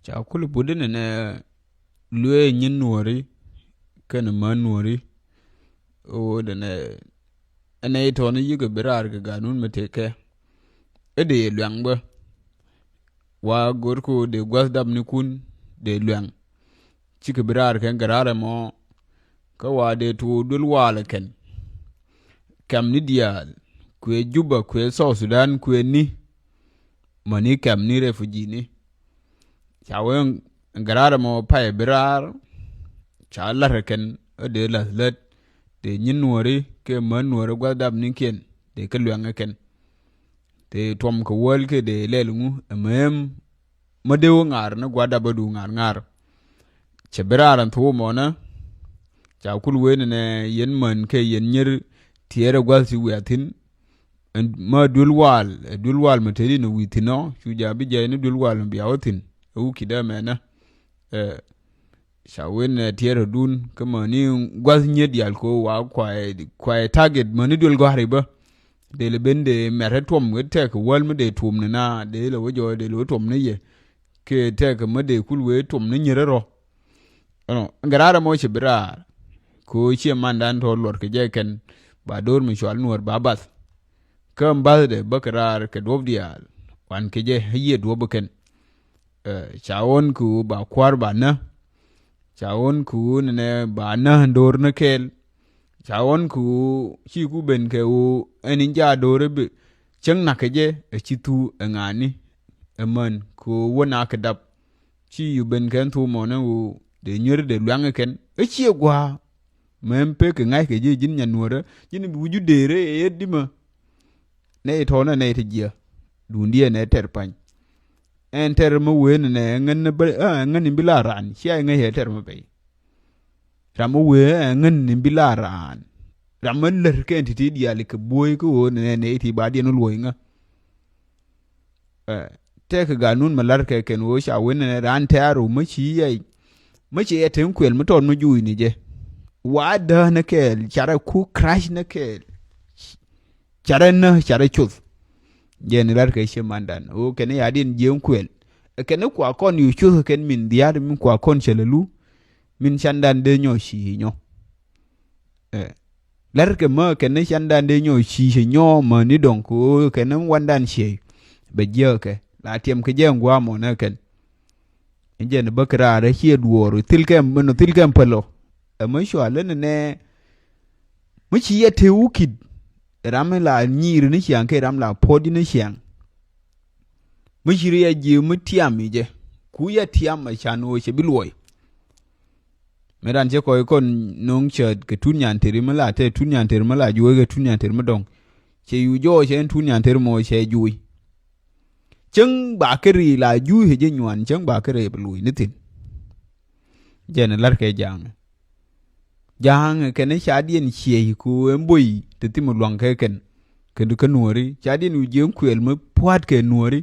cha kulu budin ne lue nyin nuori ken man nuori o de ne to ne yiga berar ga ganun meteke ede lwangba wa gorko de gwasdam ni kun de lwang chike berar ken garare mo ka wa de to dul wala ken kam ni dial kwe juba kwe South Sudan kwe ni mani kam ni refugee ni chawen garare mo pay berar cha lar ken de laslet de nyin nuori ke man nuori gwasdam ni ken de ke lwang ken te tom ko wol ke de lelungu mem madewo ngar na gwada badu ngar che beraran to mo na cha kul wen ne yen man ke yen nyer tiere gwalsi wiatin ma dulwal materi no witino shuja bi je ni dulwal bi awotin u kida mena cha wen tiere dun kama ni gwal nyed yal ko wa kwa target mani dul go hariba de le bende mere tom te ko wal me de tom na de le wojo de lo tom ne ye ke te ko me de kulwe tom ne nyerero no ngarara mo chibra ko chi mandan to lor ke je ken ba dor mi shwal nuor babas kam balde bakrar ke dobdial wan ke je hiye dobuken chawon ku ba kwar ba na chawon ku ne ba na ndor na kel chawon ku chi ku ben ke u enin ja dore be cheng na ke je chi tu ngani eman ku wona ke dab chi yu ben ken tu mo na u de nyer de lwang ken chi gwa mem pe ke ngai ke je jin nyanura jin bu ju dere e dima ne to na ne te je dundie ne ter pan en ter mo wen ne ngan ba ngan ni bilaran chi ai ngai he ter mo be ramu we ngan ni bilaran raman ler ke entity dia le ke boy ko ne ti ba dia no loinga te ke ganun malar ke ken wo sha wen ne ran taro machi ya ten kwel mo ton mo ju ni je wa da na kel chara ku crash na kel chara chuf je ni lar ke she mandan o ken ya din je kwel ken ko akon yu chu ken min diar min ko akon chelelu min chandan de nyo shi nyo lar ke ma ken chandan de nyo shi nyo ma ni don ko ken wandan she be je ke la tiem ke je ngwa mo na ken nje ne bakra re hie duoro tilkem pelo ma shwale ne mu chi ye te ukid ram la nyir ni chiang ke ram la podi ni chiang mu shiri ya je mu tiam je ku ya tiam ma chan o che biloi meran je ko kon nong ched ke tunyan teri mala te tunyan teri mala ju ke tunyan teri madong che yu jo che tunyan teri mo che jui cheng ba ke ri la ju he je nyan cheng ba ke re biloi ni tin je ne lar ke jang ke ne chadien chie ku emboi te timo lwang ke ken du ke nuori chadien u je kwel me puat ke nuori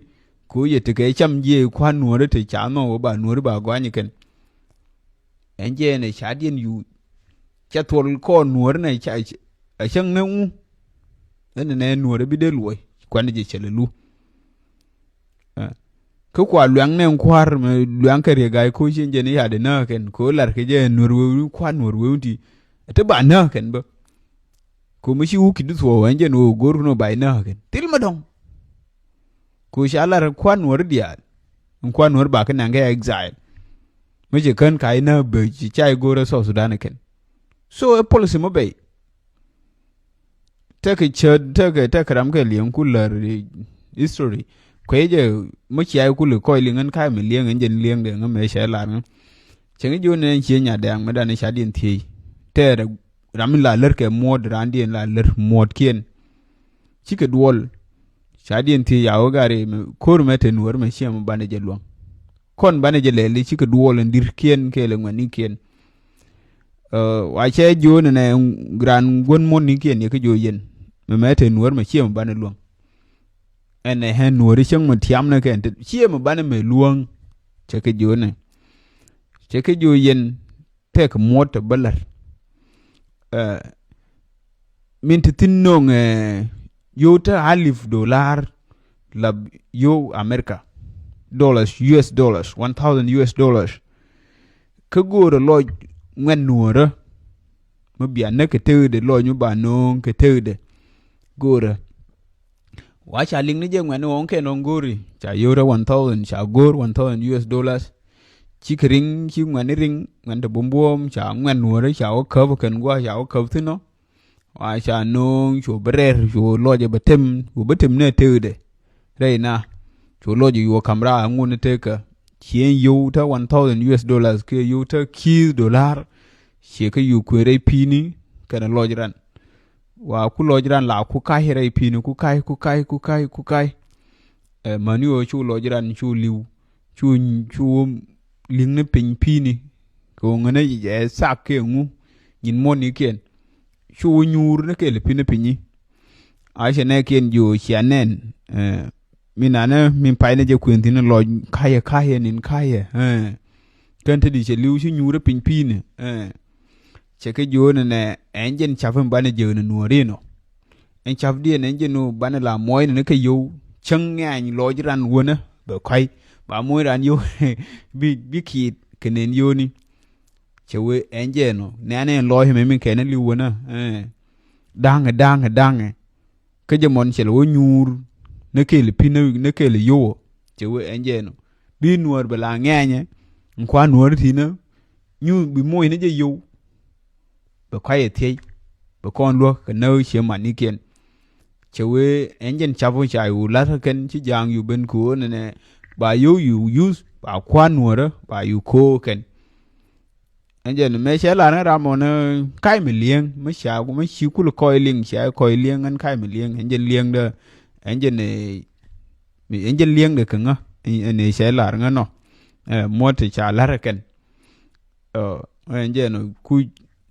ku ye te ke cham je kwa nuori te cha no ba nuori ba gwa ni ken enje ne chadien yu cha tol ko nuori ne cha a chang ne u ne nuori bi de luoi kwa ne je chelelu ko kwa lwang ne kwar me lwang ke re ga ko je ne ya de na ken ko lar ke je nuori kwa nuori ti te ba na ken ba ko mi shi uki du so wanje no gor no ba na ken til ma dong ko sha lar kwa nuori dia kwa nuori ba ken nga exile mi je kan kai na be ji chai goro so Sudan ken so a policy mo be te ke ram ke liam ku lar history ko je mo chi ai ku le ko lingan kai mi liang en jen liang de nga me sha lar nga cheng ju ne chi nya dang me da ne sha din thi te ram la ler ke mod randien la ler mod kien chi ke duol sha din thi ya o gare ko me te nuor me shem ba ne je luang kon ba ne je le chi ke duol ndir kien ke le ngani kien wa che ju ne gran gon mon ni kien ye ke jo yen me te nuor me shem ba ne luang ene hen nuor chang mo tiam na ken shem ba ne me luang che ke jo yen te ke mod te balar min tin nong yo ta $1,000 la yo America dollars US dollars 1000 US dollars ka gore lo ngwen nuora mo bia na ke tede lo nyu ba no ke tede gore wa cha ling ni je ngwen on ke non gori cha yora 1000 cha gore 1000 US dollars chi kring chi ngwen ring ngwen de bom cha ngwen nuora cha o cover ken gwa cha o cover thino wa cha no chu brer chu lo je betem u betem ne tede reina chu lo je yo kamera ngun te ka chien yo ta 1000 US dollars ke yo ta $, che ka yu kwere pini kana lojran wa ku lojran la ku kai re pini ku kai mani o chu lojran chu liu chu ling ne pin pini ko ngane je sak ke ngu nyin moni ken chu nyur ne ke le pini pini a che ne ken jo chanen minana min paine je kwentine loj kai nin kai kan te di che liu chu nyur pin pini che ke jo ne engine chafin bane je ne nuorino en chaf die ne je no bane la moy ne ke yo chang ngang lojran wona be kai ba moy ran yo bi ki kenen yo ni che we engine no ne loj me min ken liu wona dange ke je mon che lo nyur ne ke le pinu ne ke le yo che we engine no bi nuor be la nganye nkwa nuor ti na nyu bi moy ne je yo be kwaye tie be kon lo ka no che mani ken che we engine chavu cha u la ken chi jang yu ben ko ne ba yo yu use ba kwa nuora ba yu ko ken engine me che la na ramon kai me lieng me sha ku me chi ku lo koi ling sha koi lieng an kai me lieng engine lieng de engine lieng de kan ne che la nga no mo te cha la ken engine ku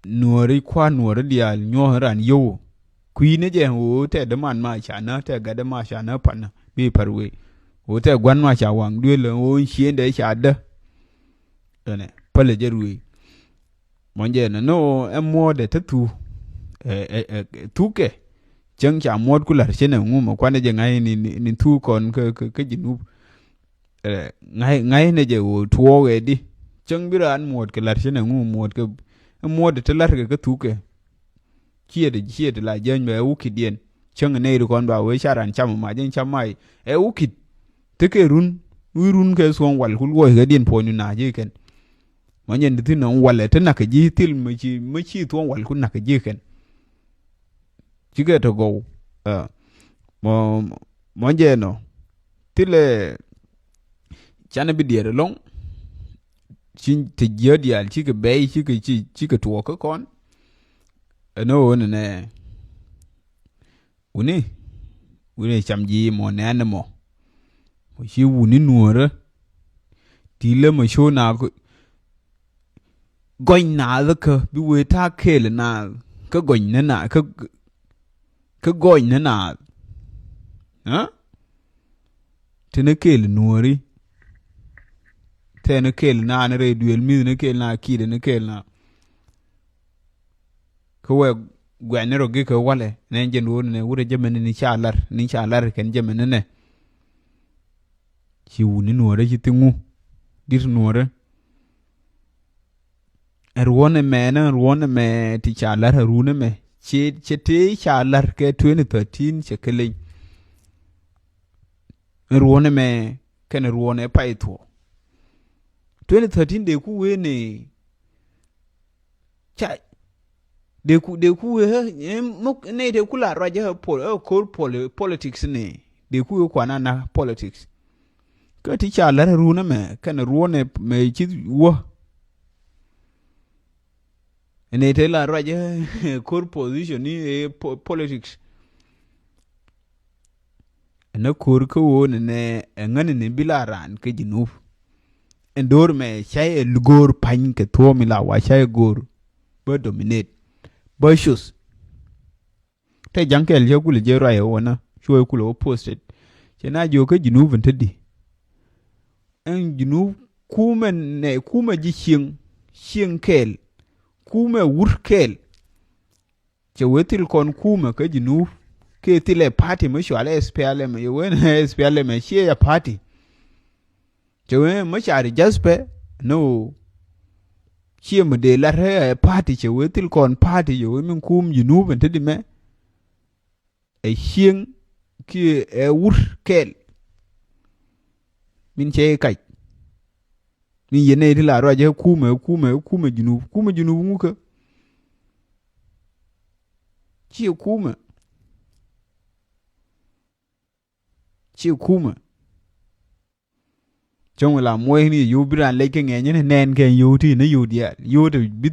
nuori kwa nuori dia nyo ran yo kuine je o te de man ma cha na te ga de ma cha na pan bi parwe o te gwan ma cha wang due le o chien de cha de ne pale je ruwe monje na no e mo de te tu tuke chang cha mod kular chene ngu ma kwane je ngai ni tu kon ke jinu ngai ne je o tuo we di chang biran mod kular chene ngu mod ke mod te lar ke tuke chia de la jen be u kidien chang ne ru kon ba we charan cham ma jen cham mai e u kid te ke run ke son wal kul wo ke dien ponu na je ken ma nyen de no wal te na ke ji til me chi to wal kun na ke je ken ji ke to go mo je no tile chana bi de long chin te je dial chi ke be chi ke to ko kon no ne uni chamji mo ne mo shi wuni nuora tile mo sho na ko goin na da ka bi we ta kele na ka goin na ka goin na ha tene kele nuori tene kele na ne re duel mi ne kele na ki de ne kele na ko we gwanero ge ko wale ne je no ne wure je men ni chalar ken je men ne ci wuni nuore ci tingu dir nuore ruone me ti chalar rune me che te chalar ke 2013 che kele ruone me ken ruone paito 2013 de ku we ne cha de ku ne de ku la raje politics ne de ku ko na politics ka ti cha la runa me kan ruone me chi wo ne te la raje core position ni politics na core ko ne ngane ne bilaran ke jinuf endor me chay lugor pan ke to mi la wa chay gor ba dominate ba shus te jankel je kule je rayo wona shoy kule posted che na jo ke jinuf ntedi en jinuf kuma ji chieng kel kuma wur kel che wetil kon kuma ke jinuf ke tile party mo shwale SPLM yo wen SPLM che ya party chewe ma chari jaspe no chia mà de la re party chewe til kon party yo min kum jinu ben tedi me e hieng ki e wur kel min che kai min yene di la ro je kuma jinu muka chi kuma trong là muối ni yu bran lấy cái nghe như nen cái yu thì nó yu dia yu thì biết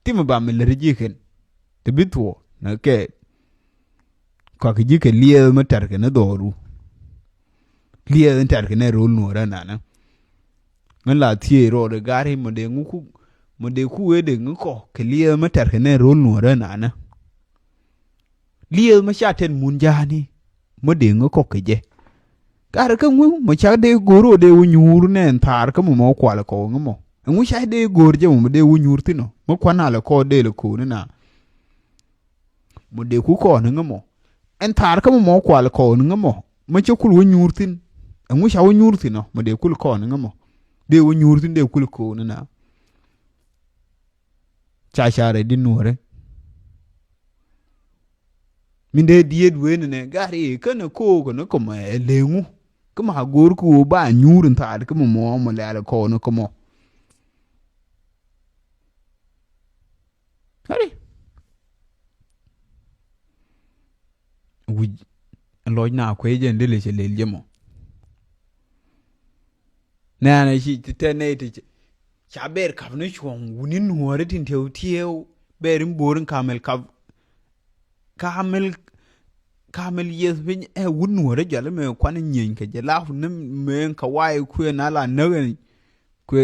tim mà bà mình là gì khen thì biết thua nó cái qua cái gì cái lia mà tar cái nó đồ ru lia tar cái này roll nữa ra nè ngân là thiê rồi để gari mà để khu ấy để ngân co cái lia mà tar cái này roll nữa ra nè lia mà cha ten munja ni mà để ngân co cái gì gara ka ngu mo cha de goro de wunyur ne tar ka mo kwa la ko ngmo ngu cha de gor je mo de wunyur tino mo kwa na la ko de la ko na mo de ku ko ngmo en tar ka mo kwa la ko ngmo mo cha kul wunyur tin ngu cha wunyur tino mo de kul ko ngmo de wunyur tin de kul ko na cha re di Nuer min de diet wen ne gari kana ko no ko ma lengu kuma gor ku ba nyurin ta da kuma mo la ko no kuma hari wi lo na ko je ndele che le jemo na shi te ne te cha ber ka no chon wunin hore tin tew berin borin kamel yes bin wun Nuer jale me kwan nyen ke jala fu ne me ka wai ku na la ne ku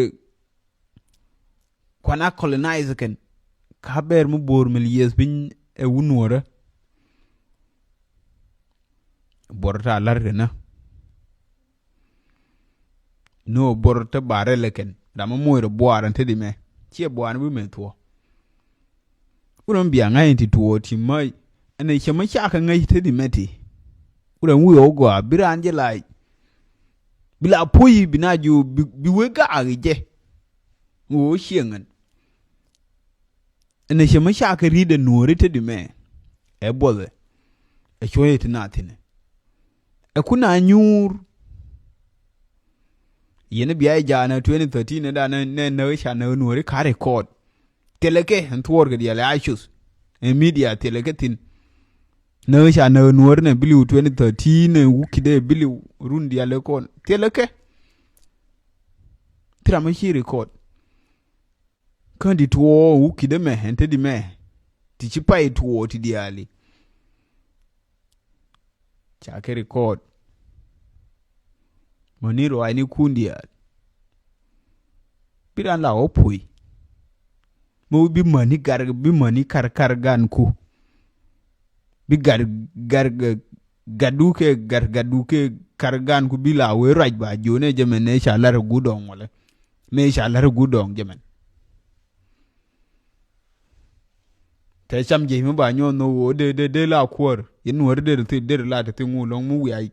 kwana colonize ken ka ber mu bor mel yes bin wun Nuer borta lar na no borta bare leken da ma moyro boaran te di me chi boan bi me to uron biya ngai ti to ti mai ene chama chaka ngai te di meti uron wi ogo biranje lai bila poyi binaju biwega agije wo shiengan ene chama chaka ride Nuer te di me e bole e choye ti natine e kuna nyur yene biya jana 2013 da ne sha na Nuer ka record teleke antwor ga ya ishus e media teleke tin ne sha na Nuer ne bili 2013 ne wukide bili rundi ya le kon teleke trama shi record kan di tuo wukide me hente di me ti chi pai tuo ti diali cha ke record moniro ani kundia piran la opui mo bi mani kar gan ku bi gaduke kar gan ku bi la we raj ba jone jemen ne sha lar gudong wala me sha lar gudong jemen te cham je mi ba nyo no de la kwor yin Nuer de la te ngu long mu wi ai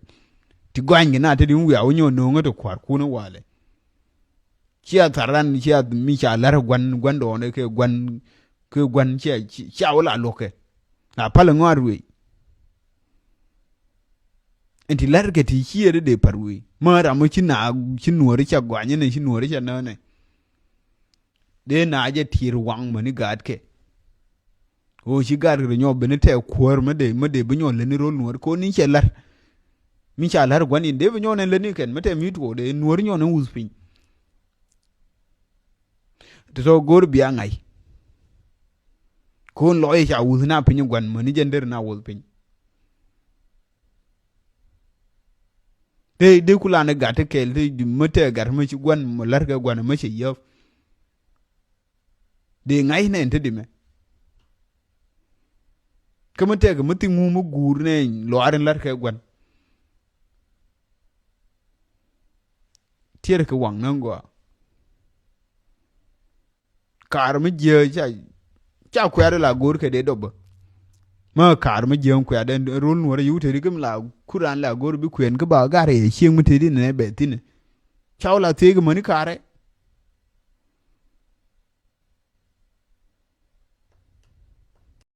ti gwangi na te di wi a nyo no ngato kwar ku no wale chia taran chia mi cha lar gwan do ne ke gwan chia wala loke na pala ngwarwe enti lar ke ti chia de parwe mara mo china Nuer cha gwanye ne Nuer cha na ne de na je tir wang mani gad ke o shi gad ro nyo bene te kwor me de bi nyo le ni ro Nuer ko ni che lar mi cha lar gwan inde bi nyo ne le ni ken mete mi to de Nuer nyo ne uspin to gor biya ngai ko loye cha uzna pin gwan mani jender na wol pin de kula na gata kel de mate gar ma ci gwan mo larga gwan ma ci yof de ngai ne ente dime kama te ga mutin mu gur ne lo arin larga gwan tier ka wang nan go kar mi je cha kwere la gor ke de dobo ma kar mi je kwere de rul Nuer yute rigam la kuran la gor bi kwen ga ba gare shing mutedi ne betine chawla tege mani kare